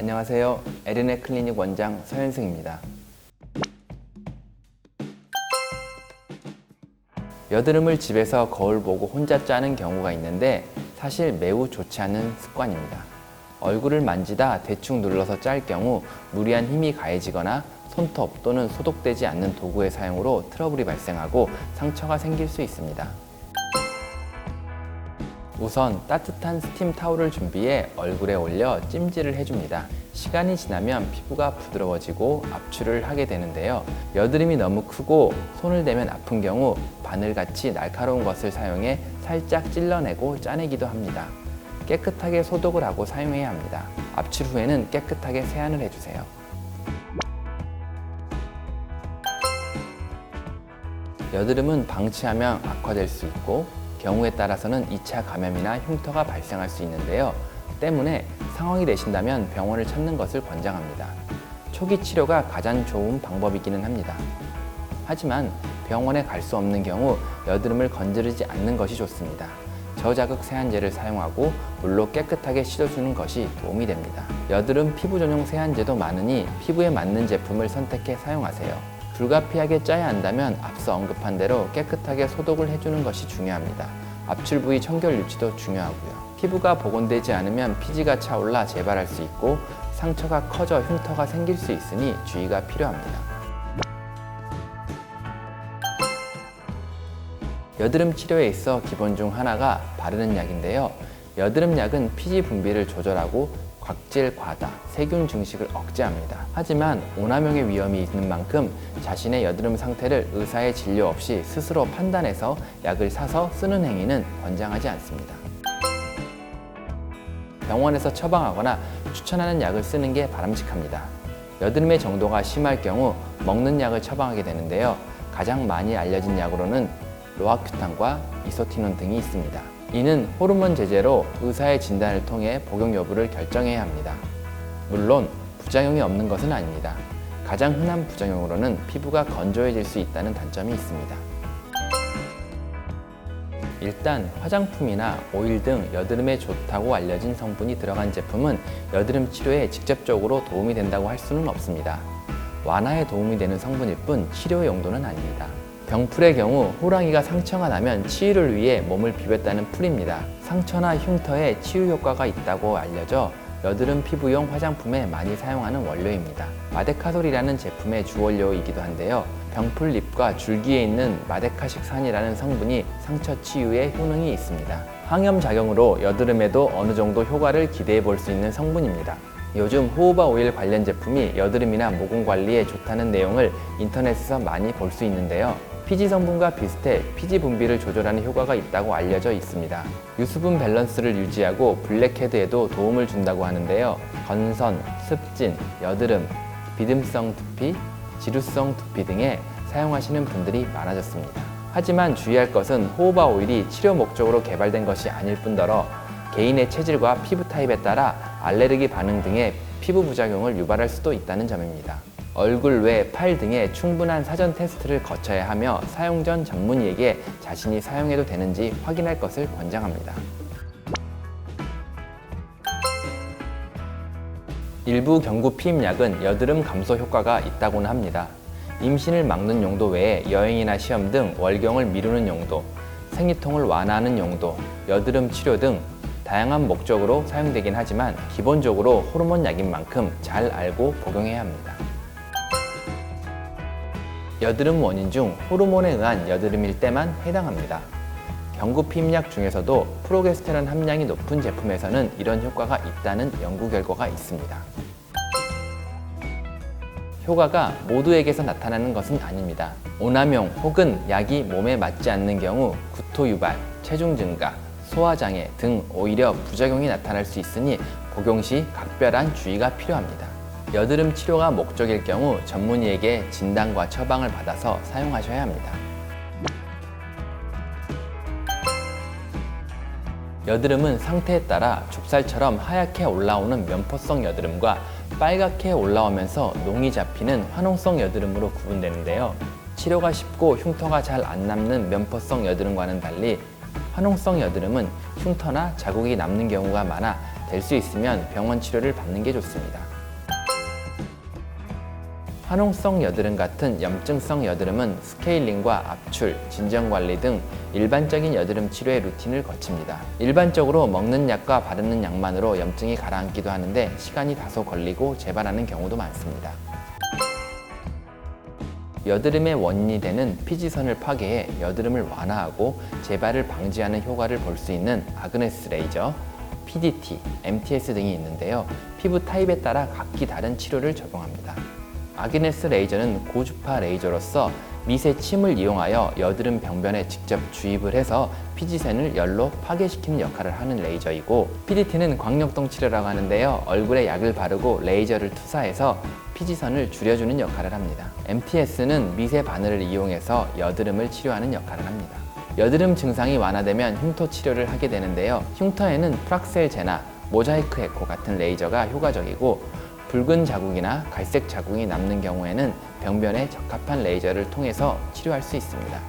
안녕하세요. 에르네 클리닉 원장 서현승입니다. 여드름을 집에서 거울 보고 혼자 짜는 경우가 있는데 사실 매우 좋지 않은 습관입니다. 얼굴을 만지다 대충 눌러서 짤 경우 무리한 힘이 가해지거나 손톱 또는 소독되지 않는 도구의 사용으로 트러블이 발생하고 상처가 생길 수 있습니다. 우선 따뜻한 스팀 타올을 준비해 얼굴에 올려 찜질을 해줍니다. 시간이 지나면 피부가 부드러워지고 압출을 하게 되는데요. 여드름이 너무 크고 손을 대면 아픈 경우 바늘같이 날카로운 것을 사용해 살짝 찔러내고 짜내기도 합니다. 깨끗하게 소독을 하고 사용해야 합니다. 압출 후에는 깨끗하게 세안을 해주세요. 여드름은 방치하면 악화될 수 있고 경우에 따라서는 2차 감염이나 흉터가 발생할 수 있는데요. 때문에 상황이 되신다면 병원을 찾는 것을 권장합니다. 초기 치료가 가장 좋은 방법이기는 합니다. 하지만 병원에 갈 수 없는 경우 여드름을 건드리지 않는 것이 좋습니다. 저자극 세안제를 사용하고 물로 깨끗하게 씻어주는 것이 도움이 됩니다. 여드름 피부 전용 세안제도 많으니 피부에 맞는 제품을 선택해 사용하세요. 불가피하게 짜야 한다면 앞서 언급한 대로 깨끗하게 소독을 해주는 것이 중요합니다. 압출 부위 청결 유지도 중요하고요. 피부가 복원되지 않으면 피지가 차올라 재발할 수 있고 상처가 커져 흉터가 생길 수 있으니 주의가 필요합니다. 여드름 치료에 있어 기본 중 하나가 바르는 약인데요. 여드름 약은 피지 분비를 조절하고 각질 과다, 세균 증식을 억제합니다. 하지만 오남용의 위험이 있는 만큼 자신의 여드름 상태를 의사의 진료 없이 스스로 판단해서 약을 사서 쓰는 행위는 권장하지 않습니다. 병원에서 처방하거나 추천하는 약을 쓰는 게 바람직합니다. 여드름의 정도가 심할 경우 먹는 약을 처방하게 되는데요. 가장 많이 알려진 약으로는 로아큐탄과 이소티논 등이 있습니다. 이는 호르몬 제제로 의사의 진단을 통해 복용 여부를 결정해야 합니다. 물론 부작용이 없는 것은 아닙니다. 가장 흔한 부작용으로는 피부가 건조해질 수 있다는 단점이 있습니다. 일단 화장품이나 오일 등 여드름에 좋다고 알려진 성분이 들어간 제품은 여드름 치료에 직접적으로 도움이 된다고 할 수는 없습니다. 완화에 도움이 되는 성분일 뿐 치료 용도는 아닙니다. 병풀의 경우 호랑이가 상처가 나면 치유를 위해 몸을 비볐다는 풀입니다. 상처나 흉터에 치유 효과가 있다고 알려져 여드름 피부용 화장품에 많이 사용하는 원료입니다. 마데카솔이라는 제품의 주원료이기도 한데요. 병풀잎과 줄기에 있는 마데카식산이라는 성분이 상처 치유에 효능이 있습니다. 항염작용으로 여드름에도 어느 정도 효과를 기대해 볼 수 있는 성분입니다. 요즘 호호바 오일 관련 제품이 여드름이나 모공 관리에 좋다는 내용을 인터넷에서 많이 볼 수 있는데요. 피지 성분과 비슷해 피지 분비를 조절하는 효과가 있다고 알려져 있습니다. 유수분 밸런스를 유지하고 블랙헤드에도 도움을 준다고 하는데요. 건선, 습진, 여드름, 비듬성 두피, 지루성 두피 등에 사용하시는 분들이 많아졌습니다. 하지만 주의할 것은 호호바 오일이 치료 목적으로 개발된 것이 아닐 뿐더러 개인의 체질과 피부 타입에 따라 알레르기 반응 등의 피부 부작용을 유발할 수도 있다는 점입니다. 얼굴 외 팔 등에 충분한 사전 테스트를 거쳐야 하며 사용 전 전문의에게 자신이 사용해도 되는지 확인할 것을 권장합니다. 일부 경구 피임약은 여드름 감소 효과가 있다고는 합니다. 임신을 막는 용도 외에 여행이나 시험 등 월경을 미루는 용도, 생리통을 완화하는 용도, 여드름 치료 등 다양한 목적으로 사용되긴 하지만 기본적으로 호르몬 약인 만큼 잘 알고 복용해야 합니다. 여드름 원인 중 호르몬에 의한 여드름일 때만 해당합니다. 경구 피임약 중에서도 프로게스테론 함량이 높은 제품에서는 이런 효과가 있다는 연구 결과가 있습니다. 효과가 모두에게서 나타나는 것은 아닙니다. 오남용 혹은 약이 몸에 맞지 않는 경우 구토 유발, 체중 증가, 소화장애 등 오히려 부작용이 나타날 수 있으니 복용 시 각별한 주의가 필요합니다. 여드름 치료가 목적일 경우 전문의에게 진단과 처방을 받아서 사용하셔야 합니다. 여드름은 상태에 따라 좁쌀처럼 하얗게 올라오는 면포성 여드름과 빨갛게 올라오면서 농이 잡히는 화농성 여드름으로 구분되는데요. 치료가 쉽고 흉터가 잘 안 남는 면포성 여드름과는 달리 화농성 여드름은 흉터나 자국이 남는 경우가 많아 될 수 있으면 병원 치료를 받는 게 좋습니다. 화농성 여드름 같은 염증성 여드름은 스케일링과 압출, 진정관리 등 일반적인 여드름 치료의 루틴을 거칩니다. 일반적으로 먹는 약과 바르는 약만으로 염증이 가라앉기도 하는데 시간이 다소 걸리고 재발하는 경우도 많습니다. 여드름의 원인이 되는 피지선을 파괴해 여드름을 완화하고 재발을 방지하는 효과를 볼 수 있는 아그네스 레이저, PDT, MTS 등이 있는데요. 피부 타입에 따라 각기 다른 치료를 적용합니다. 아그네스 레이저는 고주파 레이저로서 미세 침을 이용하여 여드름 병변에 직접 주입을 해서 피지선을 열로 파괴시키는 역할을 하는 레이저이고, PDT는 광역동 치료라고 하는데요. 얼굴에 약을 바르고 레이저를 투사해서 피지선을 줄여주는 역할을 합니다. MTS는 미세 바늘을 이용해서 여드름을 치료하는 역할을 합니다. 여드름 증상이 완화되면 흉터 치료를 하게 되는데요. 흉터에는 프락셀 제나 모자이크 에코 같은 레이저가 효과적이고, 붉은 자국이나 갈색 자국이 남는 경우에는 병변에 적합한 레이저를 통해서 치료할 수 있습니다.